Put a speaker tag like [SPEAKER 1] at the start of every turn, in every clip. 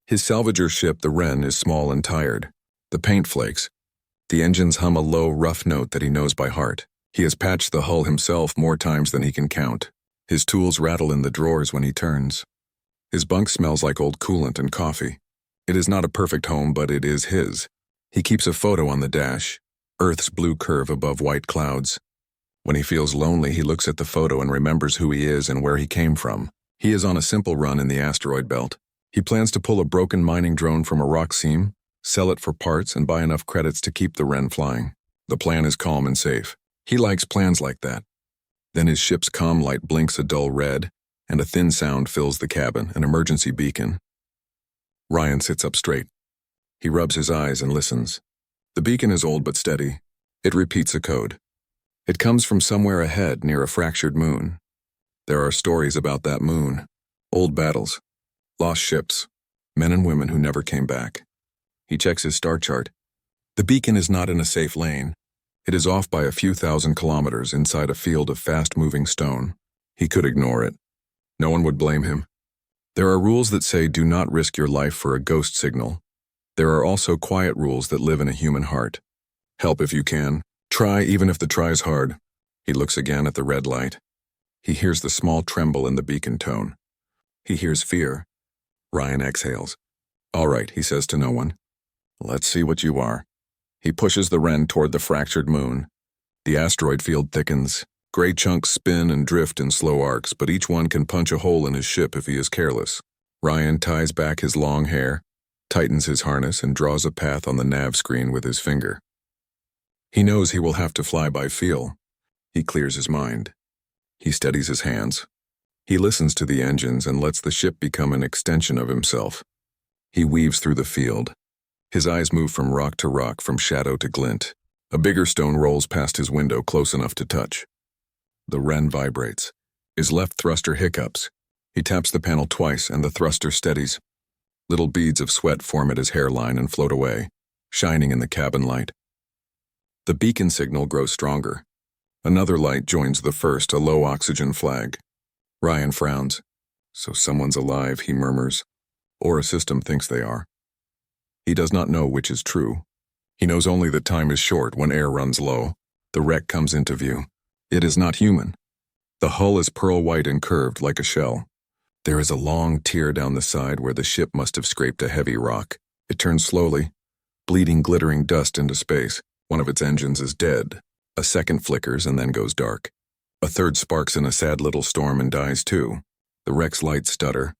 [SPEAKER 1] His salvager ship, the Wren, is small and tired. The paint flakes. The engines hum a low, rough note that he knows by heart. He has patched the hull himself more times than he can count. His tools rattle in the drawers when he turns. His bunk smells like old coolant and coffee. It is not a perfect home, but it is his. He keeps a photo on the dash, Earth's blue curve above white clouds. When he feels lonely, he looks at the photo and remembers who he is and where he came from. He is on a simple run in the asteroid belt. He plans to pull a broken mining drone from a rock seam, sell it for parts, and buy enough credits to keep the Wren flying. The plan is calm and safe. He likes plans like that. Then his ship's comm light blinks a dull red, and a thin sound fills the cabin, an emergency beacon. Ryan sits up straight. He rubs his eyes and listens. The beacon is old but steady. It repeats a code. It comes from somewhere ahead near a fractured moon. There are stories about that moon. Old battles. Lost ships. Men and women who never came back. He checks his star chart. The beacon is not in a safe lane. It is off by a few thousand kilometers inside a field of fast-moving stone. He could ignore it. No one would blame him. There are rules that say do not risk your life for a ghost signal. There are also quiet rules that live in a human heart. Help if you can. Try even if the try is hard. He looks again at the red light. He hears the small tremble in the beacon tone. He hears fear. Ryan exhales. All right, he says to no one. Let's see what you are. He pushes the Wren toward the fractured moon. The asteroid field thickens. Gray chunks spin and drift in slow arcs, but each one can punch a hole in his ship if he is careless. Ryan ties back his long hair, tightens his harness, and draws a path on the nav screen with his finger. He knows he will have to fly by feel. He clears his mind. He steadies his hands. He listens to the engines and lets the ship become an extension of himself. He weaves through the field. His eyes move from rock to rock, from shadow to glint. A bigger stone rolls past his window close enough to touch. The Wren vibrates. His left thruster hiccups. He taps the panel twice and the thruster steadies. Little beads of sweat form at his hairline and float away, shining in the cabin light. The beacon signal grows stronger. Another light joins the first, a low oxygen flag. Ryan frowns. So someone's alive, he murmurs. Or a system thinks they are. He does not know which is true. He knows only that time is short when air runs low. The wreck comes into view. It is not human. The hull is pearl white and curved like a shell. There is a long tear down the side where the ship must have scraped a heavy rock. It turns slowly, bleeding glittering dust into space. One of its engines is dead. A second flickers and then goes dark. A third sparks in a sad little storm and dies too. The wreck's lights stutter.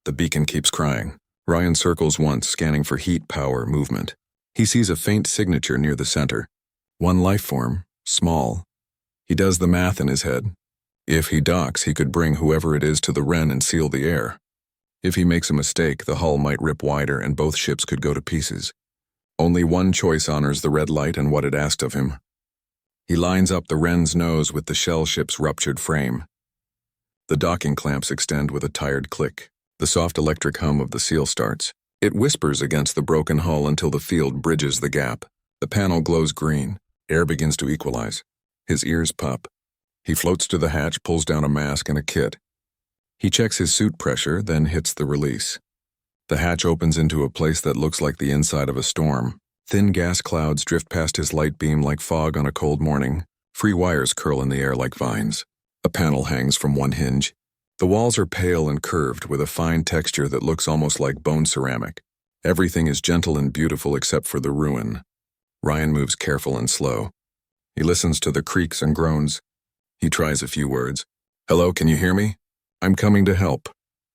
[SPEAKER 1] The beacon keeps crying. Ryan circles once, scanning for heat, power, movement. He sees a faint signature near the center. One life form, small. He does the math in his head. If he docks, he could bring whoever it is to the Wren and seal the air. If he makes a mistake, the hull might rip wider and both ships could go to pieces. Only one choice honors the red light and what it asked of him. He lines up the Wren's nose with the shell ship's ruptured frame. The docking clamps extend with a tired click. The soft electric hum of the seal starts. It whispers against the broken hull until the field bridges the gap. The panel glows green. Air begins to equalize. His ears pop. He floats to the hatch, pulls down a mask and a kit. He checks his suit pressure, then hits the release. The hatch opens into a place that looks like the inside of a storm. Thin gas clouds drift past his light beam like fog on a cold morning. Free wires curl in the air like vines. A panel hangs from one hinge. The walls are pale and curved with a fine texture that looks almost like bone ceramic. Everything is gentle and beautiful except for the ruin. Ryan moves careful and slow. He listens to the creaks and groans. He tries a few words. Hello, can you hear me? I'm coming to help.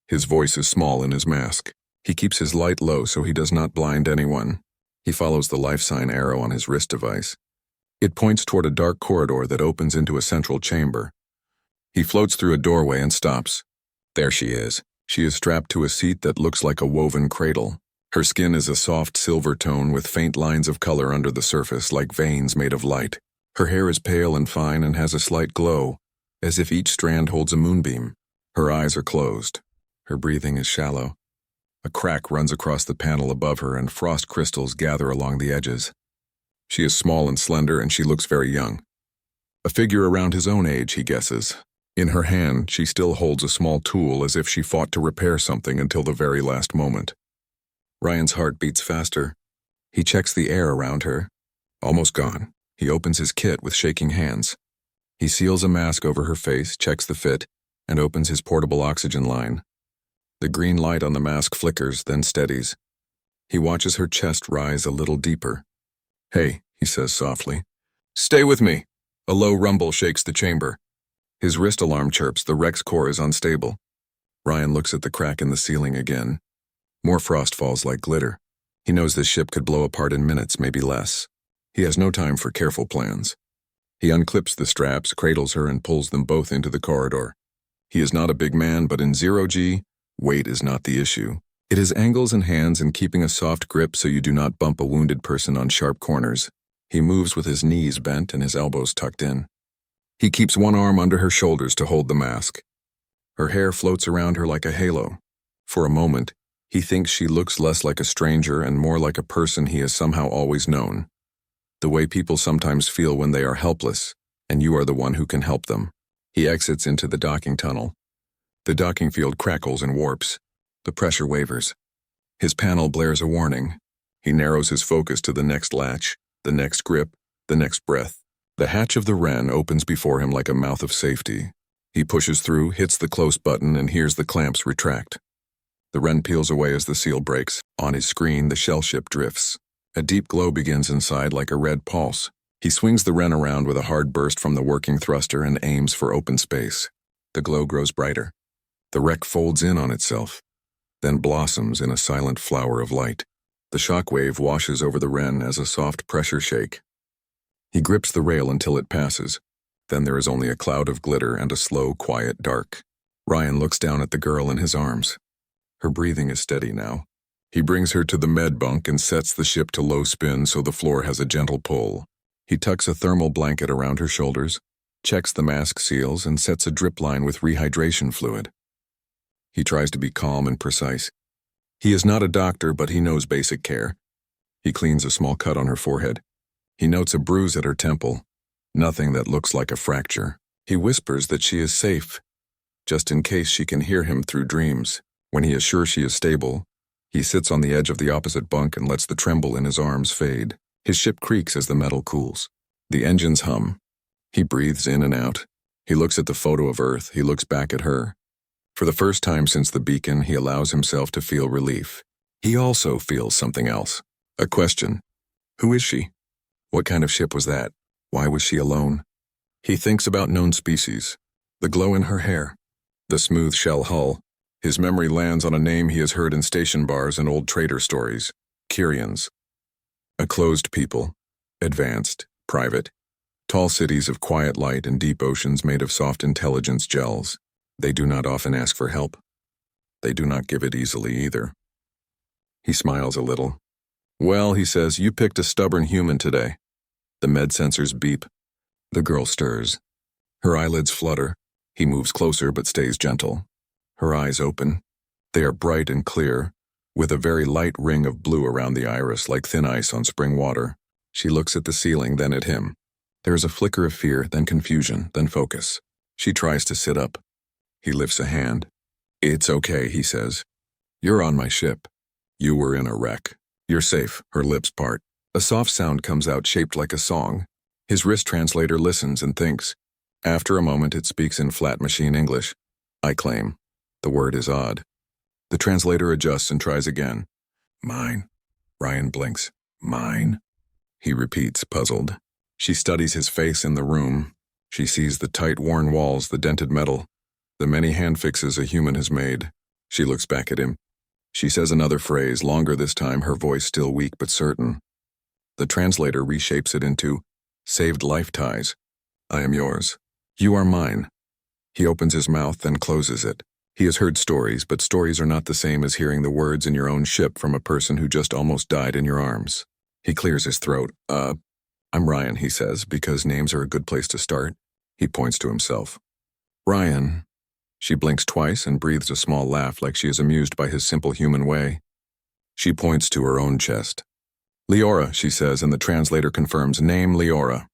[SPEAKER 1] His voice is small in his mask. He keeps his light low so he does not blind anyone. He follows the life sign arrow on his wrist device. It points toward a dark corridor that opens into a central chamber. He floats through a doorway and stops. There she is. She is strapped to a seat that looks like a woven cradle. Her skin is a soft silver tone with faint lines of color under the surface like veins made of light. Her hair is pale and fine and has a slight glow, as if each strand holds a moonbeam. Her eyes are closed. Her breathing is shallow. A crack runs across the panel above her and frost crystals gather along the edges. She is small and slender and she looks very young. A figure around his own age, he guesses. In her hand, she still holds a small tool as if she fought to repair something until the very last moment. Ryan's heart beats faster. He checks the air around her. Almost gone. He opens his kit with shaking hands. He seals a mask over her face, checks the fit, and opens his portable oxygen line. The green light on the mask flickers, then steadies. He watches her chest rise a little deeper. "Hey," he says softly. "Stay with me." A low rumble shakes the chamber. His wrist alarm chirps, the Rex core is unstable. Ryan looks at the crack in the ceiling again. More frost falls like glitter. He knows this ship could blow apart in minutes, maybe less. He has no time for careful plans. He unclips the straps, cradles her, and pulls them both into the corridor. He is not a big man, but in zero-G, weight is not the issue. It is angles and hands and keeping a soft grip so you do not bump a wounded person on sharp corners. He moves with his knees bent and his elbows tucked in. He keeps one arm under her shoulders to hold the mask. Her hair floats around her like a halo. For a moment, he thinks she looks less like a stranger and more like a person he has somehow always known. The way people sometimes feel when they are helpless, and you are the one who can help them. He exits into the docking tunnel. The docking field crackles and warps. The pressure wavers. His panel blares a warning. He narrows his focus to the next latch, the next grip, the next breath. The hatch of the Wren opens before him like a mouth of safety. He pushes through, hits the close button, and hears the clamps retract. The Wren peels away as the seal breaks. On his screen, the shell ship drifts. A deep glow begins inside like a red pulse. He swings the Wren around with a hard burst from the working thruster and aims for open space. The glow grows brighter. The wreck folds in on itself, then blossoms in a silent flower of light. The shock wave washes over the Wren as a soft pressure shake. He grips the rail until it passes. Then there is only a cloud of glitter and a slow, quiet dark. Ryan looks down at the girl in his arms. Her breathing is steady now. He brings her to the med bunk and sets the ship to low spin so the floor has a gentle pull. He tucks a thermal blanket around her shoulders, checks the mask seals, and sets a drip line with rehydration fluid. He tries to be calm and precise. He is not a doctor, but he knows basic care. He cleans a small cut on her forehead. He notes a bruise at her temple. Nothing that looks like a fracture. He whispers that she is safe, just in case she can hear him through dreams. When he is sure she is stable, he sits on the edge of the opposite bunk and lets the tremble in his arms fade. His ship creaks as the metal cools. The engines hum. He breathes in and out. He looks at the photo of Earth. He looks back at her. For the first time since the beacon, he allows himself to feel relief. He also feels something else. A question. Who is she? What kind of ship was that? Why was she alone? He thinks about known species. The glow in her hair. The smooth shell hull. His memory lands on a name he has heard in station bars and old trader stories. Kyrians. A closed people. Advanced. Private. Tall cities of quiet light and deep oceans made of soft intelligence gels. They do not often ask for help. They do not give it easily either. He smiles a little. Well, he says, you picked a stubborn human today. The med sensors beep. The girl stirs. Her eyelids flutter. He moves closer but stays gentle. Her eyes open. They are bright and clear, with a very light ring of blue around the iris like thin ice on spring water. She looks at the ceiling, then at him. There is a flicker of fear, then confusion, then focus. She tries to sit up. He lifts a hand. It's okay, he says. You're on my ship. You were in a wreck. You're safe. Her lips part. A soft sound comes out shaped like a song. His wrist translator listens and thinks. After a moment, it speaks in flat machine English. I claim. The word is odd. The translator adjusts and tries again. Mine. Ryan blinks. Mine? He repeats, puzzled. She studies his face in the room. She sees the tight, worn walls, the dented metal, the many hand fixes a human has made. She looks back at him. She says another phrase, longer this time, her voice still weak but certain. The translator reshapes it into, saved life ties. I am yours. You are mine. He opens his mouth, then closes it. He has heard stories, but stories are not the same as hearing the words in your own ship from a person who just almost died in your arms. He clears his throat. I'm Ryan, he says, because names are a good place to start. He points to himself. Ryan. She blinks twice and breathes a small laugh like she is amused by his simple human way. She points to her own chest. Leora, she says, and the translator confirms, name Leora.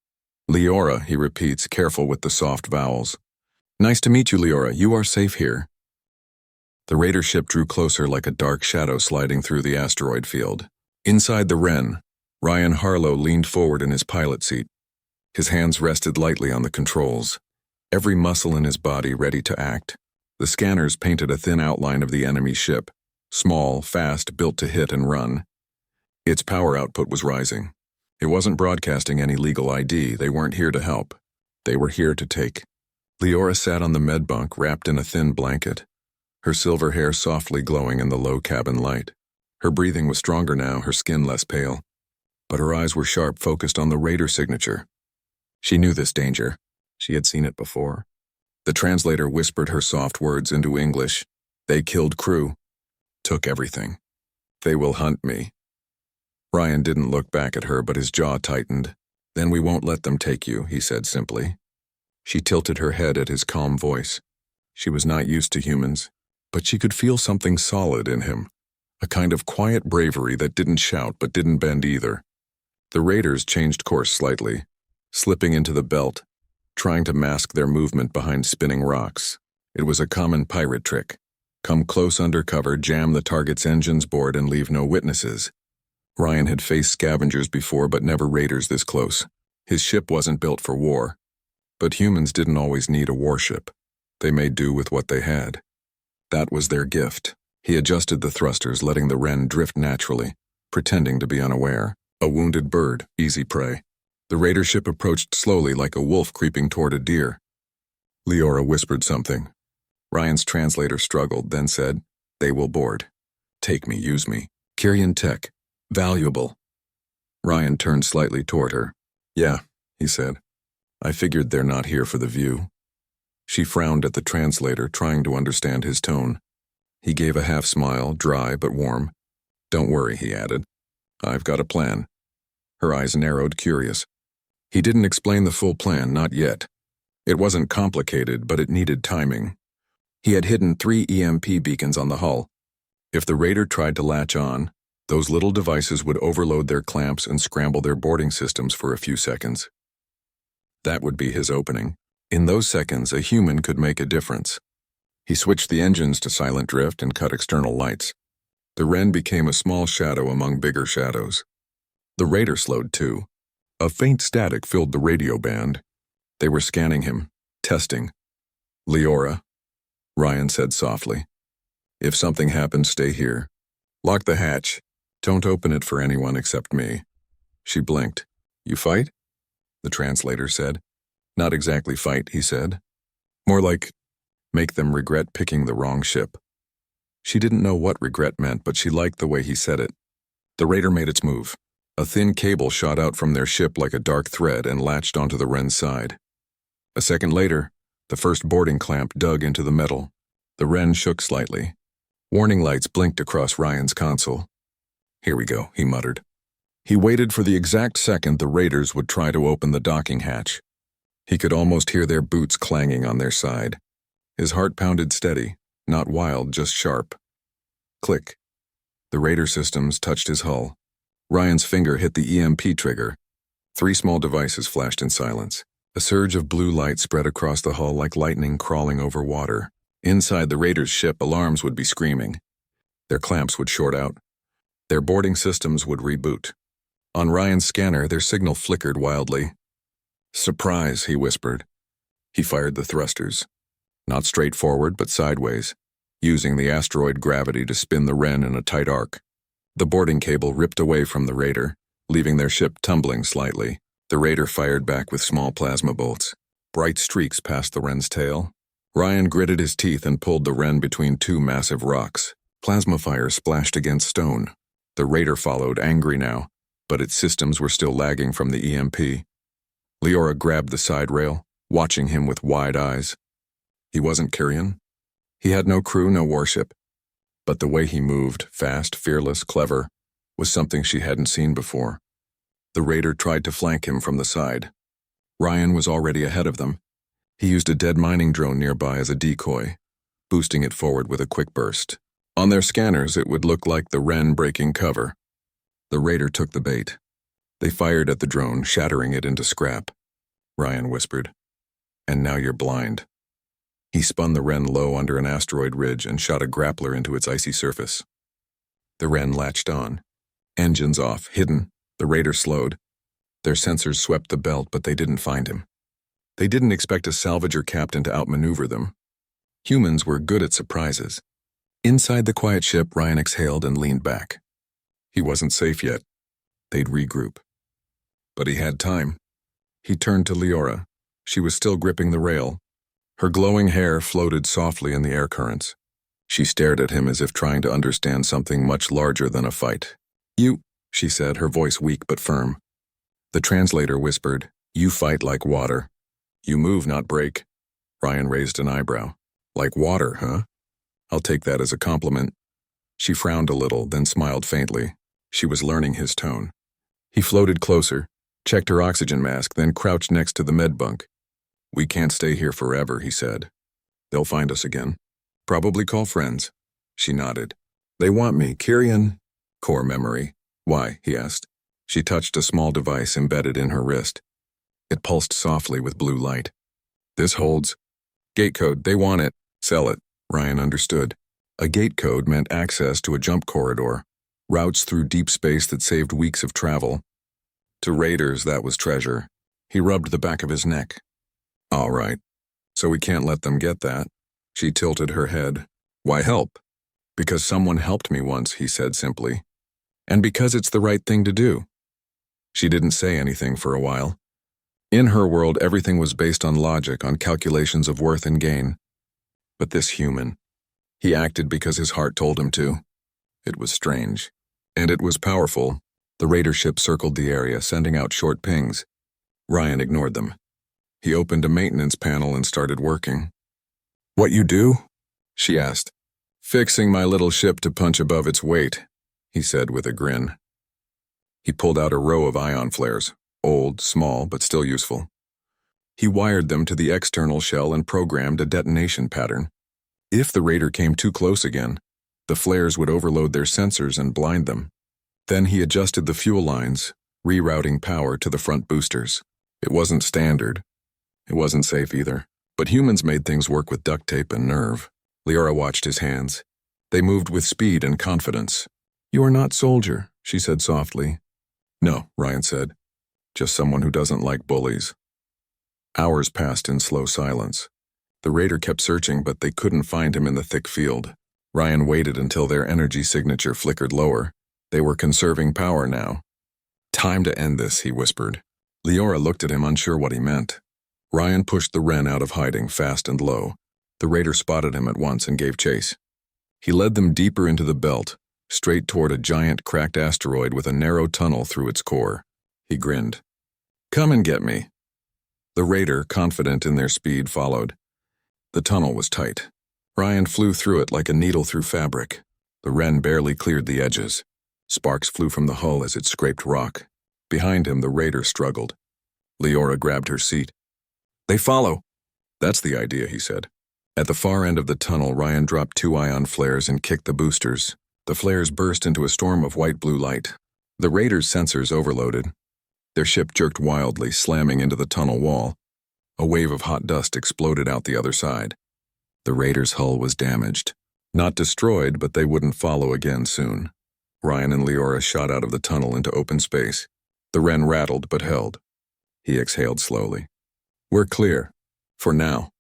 [SPEAKER 1] Leora, he repeats, careful with the soft vowels. Nice to meet you, Leora. You are safe here. The raider ship drew closer like a dark shadow sliding through the asteroid field. Inside the Wren, Ryan Harlow leaned forward in his pilot seat. His hands rested lightly on the controls, every muscle in his body ready to act. The scanners painted a thin outline of the enemy ship, small, fast, built to hit and run. Its power output was rising. It wasn't broadcasting any legal ID. They weren't here to help. They were here to take. Leora sat on the med bunk, wrapped in a thin blanket, her silver hair softly glowing in the low cabin light. Her breathing was stronger now, her skin less pale, but her eyes were sharp, focused on the raider signature. She knew this danger. She had seen it before. The translator whispered her soft words into English. They killed crew. Took everything. They will hunt me. Ryan didn't look back at her, but his jaw tightened. Then we won't let them take you, he said simply. She tilted her head at his calm voice. She was not used to humans, but she could feel something solid in him, a kind of quiet bravery that didn't shout but didn't bend either. The raiders changed course slightly, slipping into the belt, trying to mask their movement behind spinning rocks. It was a common pirate trick. Come close under cover, jam the target's engines board, and leave no witnesses. Ryan had faced scavengers before, but never raiders this close. His ship wasn't built for war. But humans didn't always need a warship. They made do with what they had. That was their gift. He adjusted the thrusters, letting the Wren drift naturally, pretending to be unaware. A wounded bird, easy prey. The raider ship approached slowly like a wolf creeping toward a deer. Leora whispered something. Ryan's translator struggled, then said, "They will board. Take me, use me. Kyrian tech. Valuable." Ryan turned slightly toward her. "Yeah," he said. "I figured they're not here for the view." She frowned at the translator, trying to understand his tone. He gave a half smile, dry but warm. "Don't worry," he added. "I've got a plan." Her eyes narrowed, curious. He didn't explain the full plan, not yet. It wasn't complicated, but it needed timing. He had hidden 3 EMP beacons on the hull. If the raider tried to latch on, those little devices would overload their clamps and scramble their boarding systems for a few seconds. That would be his opening. In those seconds, a human could make a difference. He switched the engines to silent drift and cut external lights. The Wren became a small shadow among bigger shadows. The raider slowed too. A faint static filled the radio band. They were scanning him, testing. "Leora," Ryan said softly. "If something happens, stay here. Lock the hatch. Don't open it for anyone except me." She blinked. "You fight?" the translator said. "Not exactly fight," he said. "More like make them regret picking the wrong ship." She didn't know what regret meant, but she liked the way he said it. The raider made its move. A thin cable shot out from their ship like a dark thread and latched onto the Wren's side. A second later, the first boarding clamp dug into the metal. The Wren shook slightly. Warning lights blinked across Ryan's console. "Here we go," he muttered. He waited for the exact second the raiders would try to open the docking hatch. He could almost hear their boots clanging on their side. His heart pounded steady, not wild, just sharp. Click. The raider systems touched his hull. Ryan's finger hit the EMP trigger. 3 small devices flashed in silence. A surge of blue light spread across the hull like lightning crawling over water. Inside the raider's ship, alarms would be screaming. Their clamps would short out. Their boarding systems would reboot. On Ryan's scanner, their signal flickered wildly. "Surprise," he whispered. He fired the thrusters. Not straight forward, but sideways, using the asteroid gravity to spin the Wren in a tight arc. The boarding cable ripped away from the raider, leaving their ship tumbling slightly. The raider fired back with small plasma bolts. Bright streaks passed the Wren's tail. Ryan gritted his teeth and pulled the Wren between 2 massive rocks. Plasma fire splashed against stone. The raider followed, angry now, but its systems were still lagging from the EMP. Leora grabbed the side rail, watching him with wide eyes. He wasn't Kyrian. He had no crew, no warship. But the way he moved, fast, fearless, clever, was something she hadn't seen before. The raider tried to flank him from the side. Ryan was already ahead of them. He used a dead mining drone nearby as a decoy, boosting it forward with a quick burst. On their scanners, it would look like the Wren breaking cover. The raider took the bait. They fired at the drone, shattering it into scrap. Ryan whispered, "And now you're blind." He spun the Wren low under an asteroid ridge and shot a grappler into its icy surface. The Wren latched on. Engines off, hidden. The Raider slowed. Their sensors swept the belt, but they didn't find him. They didn't expect a salvager captain to outmaneuver them. Humans were good at surprises. Inside the quiet ship, Ryan exhaled and leaned back. He wasn't safe yet. They'd regroup. But he had time. He turned to Leora. She was still gripping the rail. Her glowing hair floated softly in the air currents. She stared at him as if trying to understand something much larger than a fight. "You," she said, her voice weak but firm. The translator whispered, "You fight like water. You move, not break." Ryan raised an eyebrow. "Like water, huh? I'll take that as a compliment." She frowned a little, then smiled faintly. She was learning his tone. He floated closer, checked her oxygen mask, then crouched next to the med bunk. "We can't stay here forever," he said. "They'll find us again. Probably call friends." She nodded. "They want me, Kyrian." "Core memory." "Why?" he asked. She touched a small device embedded in her wrist. It pulsed softly with blue light. "This holds." "Gate code, they want it." "Sell it." Ryan understood. A gate code meant access to a jump corridor, routes through deep space that saved weeks of travel. To raiders, that was treasure. He rubbed the back of his neck. "All right. So we can't let them get that." She tilted her head. "Why help?" "Because someone helped me once," he said simply. "And because it's the right thing to do." She didn't say anything for a while. In her world, everything was based on logic, on calculations of worth and gain. But this human, he acted because his heart told him to. It was strange. And it was powerful. The Raider ship circled the area, sending out short pings. Ryan ignored them. He opened a maintenance panel and started working. "What you do?" she asked. "Fixing my little ship to punch above its weight," he said with a grin. He pulled out a row of ion flares, old, small, but still useful. He wired them to the external shell and programmed a detonation pattern. If the Raider came too close again, the flares would overload their sensors and blind them. Then he adjusted the fuel lines, rerouting power to the front boosters. It wasn't standard. It wasn't safe either. But humans made things work with duct tape and nerve. Leora watched his hands. They moved with speed and confidence. "You are not soldier," she said softly. "No," Ryan said. "Just someone who doesn't like bullies." Hours passed in slow silence. The Raider kept searching, but they couldn't find him in the thick field. Ryan waited until their energy signature flickered lower. They were conserving power now. "Time to end this," he whispered. Leora looked at him, unsure what he meant. Ryan pushed the Wren out of hiding, fast and low. The Raider spotted him at once and gave chase. He led them deeper into the belt, straight toward a giant cracked asteroid with a narrow tunnel through its core. He grinned. "Come and get me." The Raider, confident in their speed, followed. The tunnel was tight. Ryan flew through it like a needle through fabric. The Wren barely cleared the edges. Sparks flew from the hull as it scraped rock. Behind him, the Raider struggled. Leora grabbed her seat. "They follow." "That's the idea," he said. At the far end of the tunnel, Ryan dropped 2 ion flares and kicked the boosters. The flares burst into a storm of white-blue light. The Raider's sensors overloaded. Their ship jerked wildly, slamming into the tunnel wall. A wave of hot dust exploded out the other side. The Raider's hull was damaged. Not destroyed, but they wouldn't follow again soon. Ryan and Leora shot out of the tunnel into open space. The Wren rattled but held. He exhaled slowly. "We're clear. For now."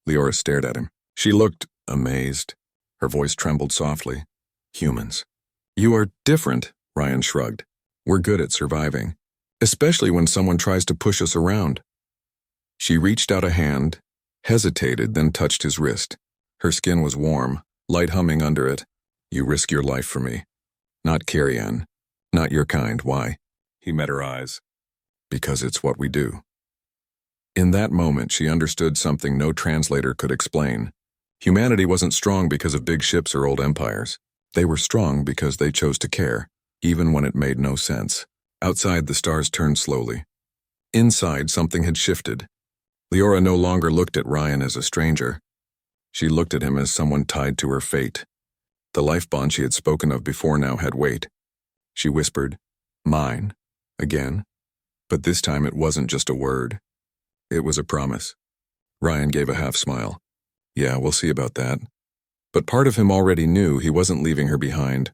[SPEAKER 1] Leora stared at him. She looked amazed. Her voice trembled softly. "Humans." "You are different," Ryan shrugged. "We're good at surviving. Especially when someone tries to push us around." She reached out a hand, hesitated, then touched his wrist. Her skin was warm, light humming under it. "You risk your life for me." "Not Kyrian. Not your kind. Why?" He met her eyes. "Because it's what we do." In that moment, she understood something no translator could explain. Humanity wasn't strong because of big ships or old empires. They were strong because they chose to care, even when it made no sense. Outside, the stars turned slowly. Inside, something had shifted. Leora no longer looked at Ryan as a stranger. She looked at him as someone tied to her fate. The life bond she had spoken of before now had weight. She whispered, "Mine," again. But this time it wasn't just a word. It was a promise. Ryan gave a half smile. Yeah, we'll see about that. But part of him already knew he wasn't leaving her behind.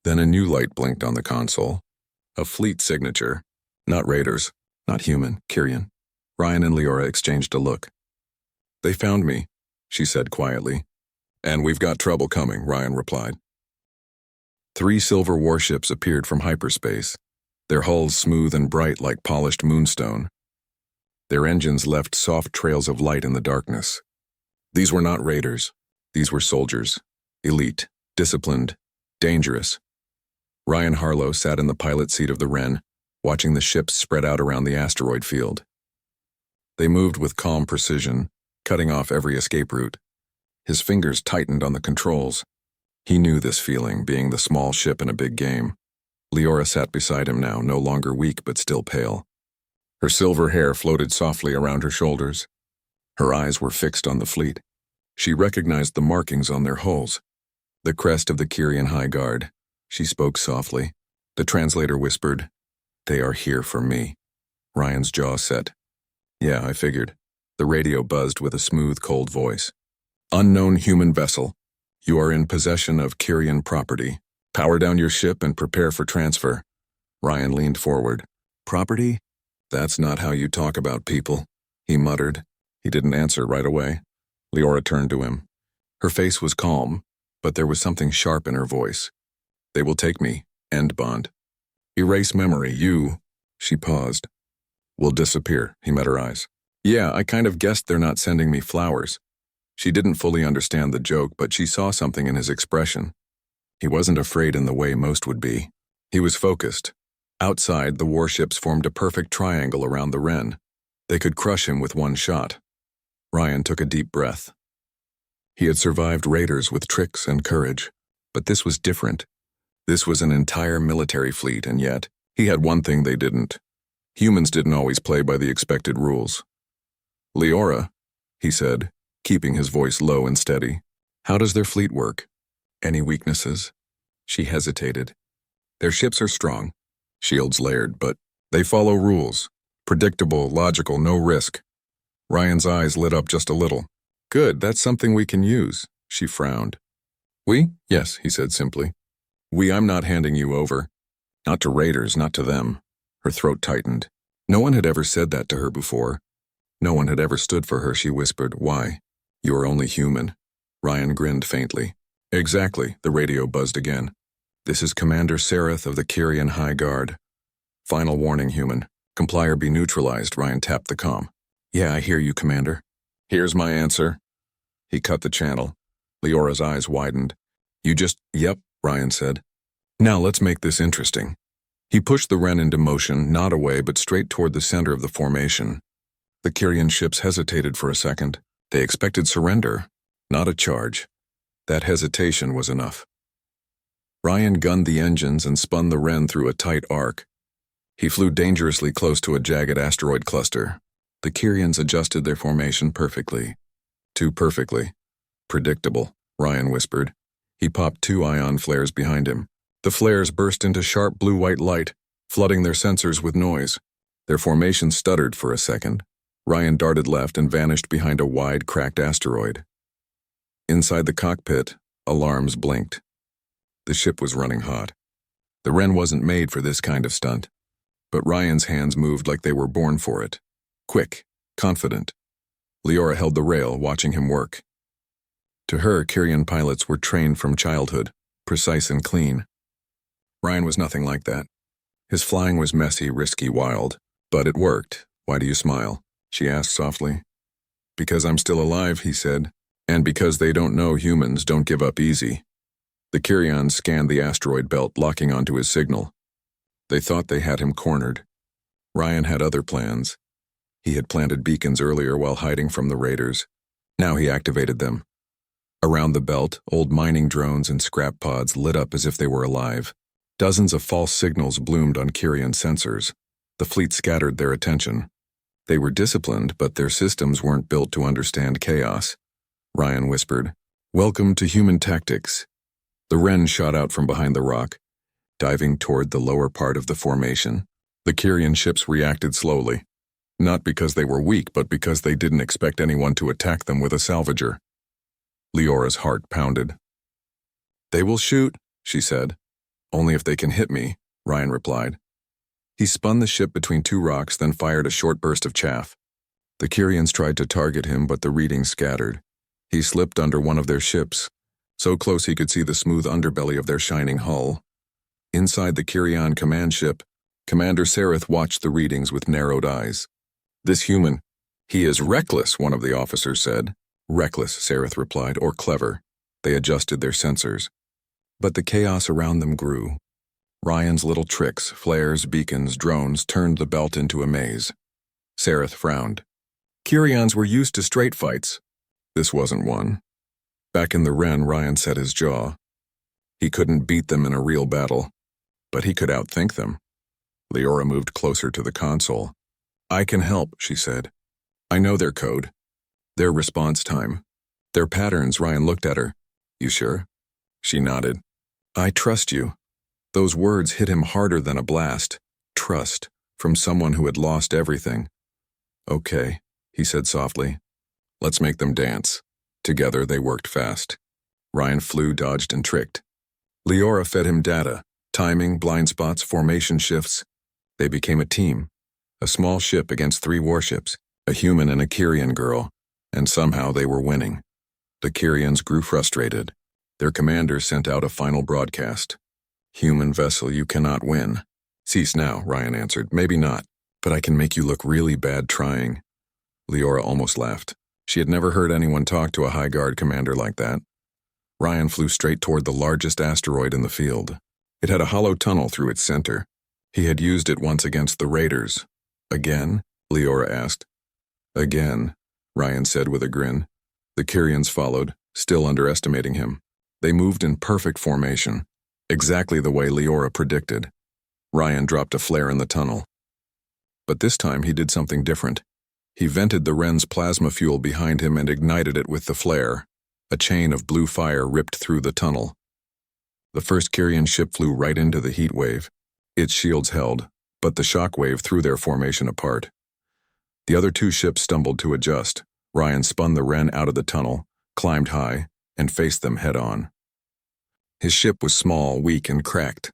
[SPEAKER 1] Then a new light blinked on the console. A fleet signature. Not raiders. Not human. Kyrian. Ryan and Leora exchanged a look. They found me, she said quietly. And we've got trouble coming, Ryan replied. 3 silver warships appeared from hyperspace, their hulls smooth and bright like polished moonstone. Their engines left soft trails of light in the darkness. These were not raiders. These were soldiers. Elite, disciplined, dangerous. Ryan Harlow sat in the pilot seat of the Wren, watching the ships spread out around the asteroid field. They moved with calm precision, cutting off every escape route. His fingers tightened on the controls. He knew this feeling, being the small ship in a big game. Leora sat beside him now, no longer weak but still pale. Her silver hair floated softly around her shoulders. Her eyes were fixed on the fleet. She recognized the markings on their hulls. The crest of the Kyrian High Guard. She spoke softly. The translator whispered, "They are here for me." Ryan's jaw set. Yeah, I figured. The radio buzzed with a smooth, cold voice. Unknown human vessel. You are in possession of Kyrian property. Power down your ship and prepare for transfer. Ryan leaned forward. Property? That's not how you talk about people, he muttered. He didn't answer right away. Leora turned to him. Her face was calm, but there was something sharp in her voice. They will take me. End bond. Erase memory. You, she paused. Will disappear, he met her eyes. Yeah, I kind of guessed they're not sending me flowers. She didn't fully understand the joke, but she saw something in his expression. He wasn't afraid in the way most would be. He was focused. Outside, the warships formed a perfect triangle around the Wren. They could crush him with one shot. Ryan took a deep breath. He had survived raiders with tricks and courage, but this was different. This was an entire military fleet, and yet, he had one thing they didn't. Humans didn't always play by the expected rules. Leora, he said, keeping his voice low and steady. How does their fleet work? Any weaknesses? She hesitated. Their ships are strong, shields layered, but they follow rules. Predictable, logical, no risk. Ryan's eyes lit up just a little. Good, that's something we can use, she frowned. We? Yes, he said simply. I'm not handing you over. Not to raiders, not to them. Her throat tightened. No one had ever said that to her before. No one had ever stood for her, she whispered. Why? You are only human. Ryan grinned faintly. Exactly, the radio buzzed again. This is Commander Sereth of the Kyrian High Guard. Final warning, human. Comply or be neutralized, Ryan tapped the comm. Yeah, I hear you, Commander. Here's my answer. He cut the channel. Leora's eyes widened. Yep, Ryan said. Now let's make this interesting. He pushed the Wren into motion, not away but straight toward the center of the formation. The Kyrian ships hesitated for a second. They expected surrender, not a charge. That hesitation was enough. Ryan gunned the engines and spun the Wren through a tight arc. He flew dangerously close to a jagged asteroid cluster. The Kyrians adjusted their formation perfectly. Too perfectly. Predictable, Ryan whispered. He popped 2 ion flares behind him. The flares burst into sharp blue-white light, flooding their sensors with noise. Their formation stuttered for a second. Ryan darted left and vanished behind a wide, cracked asteroid. Inside the cockpit, alarms blinked. The ship was running hot. The Wren wasn't made for this kind of stunt, but Ryan's hands moved like they were born for it. Quick, confident. Leora held the rail, watching him work. To her, Kyrian pilots were trained from childhood, precise and clean. Ryan was nothing like that. His flying was messy, risky, wild, but it worked. Why do you smile? She asked softly. Because I'm still alive, he said, and because they don't know humans don't give up easy. The Kyrians scanned the asteroid belt, locking onto his signal. They thought they had him cornered. Ryan had other plans. He had planted beacons earlier while hiding from the raiders. Now he activated them. Around the belt, old mining drones and scrap pods lit up as if they were alive. Dozens of false signals bloomed on Kyrian sensors. The fleet scattered their attention. They were disciplined, but their systems weren't built to understand chaos. Ryan whispered, "Welcome to human tactics." The Wren shot out from behind the rock, diving toward the lower part of the formation. The Kyrian ships reacted slowly, not because they were weak, but because they didn't expect anyone to attack them with a salvager. Leora's heart pounded. "They will shoot," she said. "Only if they can hit me," Ryan replied. He spun the ship between two rocks, then fired a short burst of chaff. The Kyrians tried to target him, but the readings scattered. He slipped under one of their ships, so close he could see the smooth underbelly of their shining hull. Inside the Kyrian command ship, Commander Sareth watched the readings with narrowed eyes. "This human, he is reckless," one of the officers said. "Reckless," Sareth replied, "or clever." They adjusted their sensors. But the chaos around them grew. Ryan's little tricks, flares, beacons, drones turned the belt into a maze. Sareth frowned. Kyrians were used to straight fights. This wasn't one. Back in the Ren, Ryan set his jaw. He couldn't beat them in a real battle, but he could outthink them. Leora moved closer to the console. "I can help," she said. "I know their code. Their response time. Their patterns." Ryan looked at her. "You sure?" She nodded. "I trust you." Those words hit him harder than a blast. Trust, from someone who had lost everything. "Okay," he said softly. "Let's make them dance." Together they worked fast. Ryan flew, dodged, and tricked. Leora fed him data, timing, blind spots, formation shifts. They became a team. A small ship against 3 warships, a human and a Kyrian girl, and somehow they were winning. The Kyrians grew frustrated. Their commander sent out a final broadcast. "Human vessel, you cannot win." "Cease now," Ryan answered. "Maybe not, but I can make you look really bad trying." Leora almost laughed. She had never heard anyone talk to a High Guard commander like that. Ryan flew straight toward the largest asteroid in the field. It had a hollow tunnel through its center. He had used it once against the Raiders. "Again?" Leora asked. "Again," Ryan said with a grin. The Kyrians followed, still underestimating him. They moved in perfect formation, exactly the way Leora predicted. Ryan dropped a flare in the tunnel. But this time he did something different. He vented the Wren's plasma fuel behind him and ignited it with the flare. A chain of blue fire ripped through the tunnel. The first Kyrian ship flew right into the heat wave. Its shields held, but the shock wave threw their formation apart. The other 2 ships stumbled to adjust. Ryan spun the Wren out of the tunnel, climbed high, and faced them head-on. His ship was small, weak, and cracked.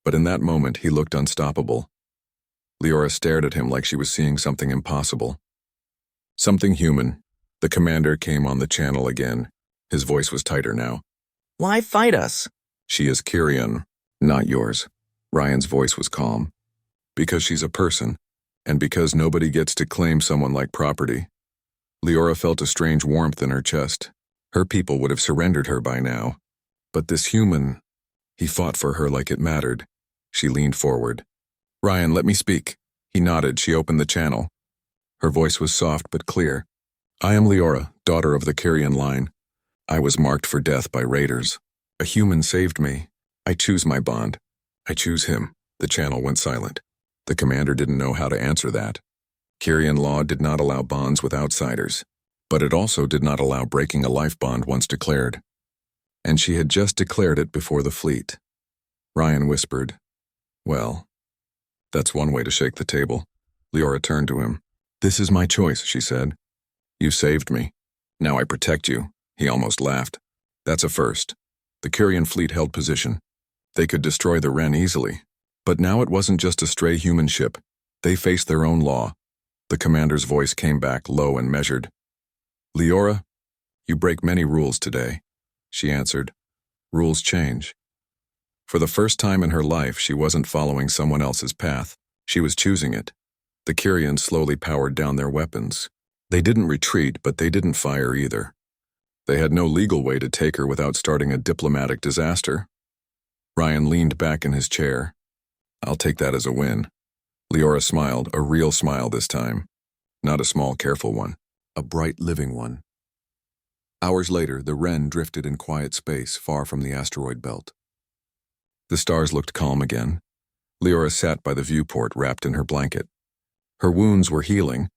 [SPEAKER 1] But in that moment, he looked unstoppable. Leora stared at him like she was seeing something impossible. Something human. The commander came on the channel again. His voice was tighter now.
[SPEAKER 2] "Why fight us?"
[SPEAKER 1] "She is Kyrian, not yours." Ryan's voice was calm. "Because she's a person, and because nobody gets to claim someone like property." Leora felt a strange warmth in her chest. Her people would have surrendered her by now. But this human, he fought for her like it mattered. She leaned forward. "Ryan, let me speak." He nodded. She opened the channel. Her voice was soft but clear. "I am Leora, daughter of the Kyrian line. I was marked for death by raiders. A human saved me. I choose my bond. I choose him." The channel went silent. The commander didn't know how to answer that. Kyrian law did not allow bonds with outsiders, but it also did not allow breaking a life bond once declared. And she had just declared it before the fleet. Ryan whispered, "Well, that's one way to shake the table." Leora turned to him. "This is my choice," she said. "You saved me. Now I protect you." He almost laughed. "That's a first." The Kyrian fleet held position. They could destroy the Wren easily. But now it wasn't just a stray human ship. They faced their own law. The commander's voice came back, low and measured. "Leora, you break many rules today." She answered, "Rules change." For the first time in her life, she wasn't following someone else's path. She was choosing it. The Kyrians slowly powered down their weapons. They didn't retreat, but they didn't fire either. They had no legal way to take her without starting a diplomatic disaster. Ryan leaned back in his chair. "I'll take that as a win." Leora smiled, a real smile this time. Not a small, careful one. A bright, living one. Hours later, the Wren drifted in quiet space, far from the asteroid belt. The stars looked calm again. Leora sat by the viewport, wrapped in her blanket. Her wounds were healing,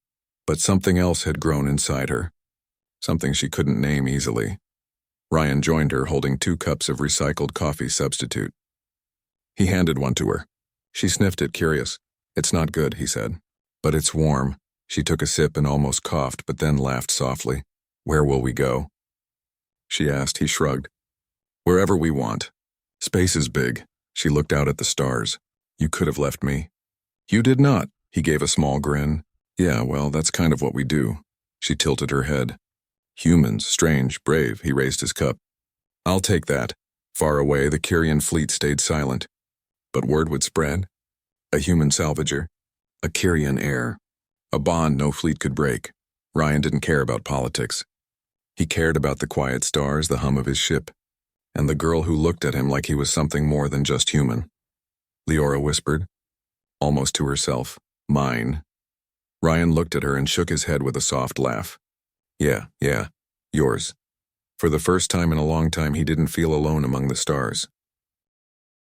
[SPEAKER 1] but something else had grown inside her. Something she couldn't name easily. Ryan joined her, holding 2 cups of recycled coffee substitute. He handed one to her. She sniffed it, curious. "It's not good," he said. "But it's warm." She took a sip and almost coughed, but then laughed softly. "Where will we go?" she asked. He shrugged. Wherever we want. Space is big. She looked out at the stars. You could have left me. You did not. He gave a small grin. Yeah, well, that's kind of what we do. She tilted her head. Humans, strange, brave. He raised his cup. I'll take that. Far away, the Kyrian fleet stayed silent. But word would spread. A human salvager. A Kyrian heir. A bond no fleet could break. Ryan didn't care about politics. He cared about the quiet stars, the hum of his ship, and the girl who looked at him like he was something more than just human. Leora whispered, almost to herself, mine. Ryan looked at her and shook his head with a soft laugh. Yeah, yours. For the first time in a long time, he didn't feel alone among the stars.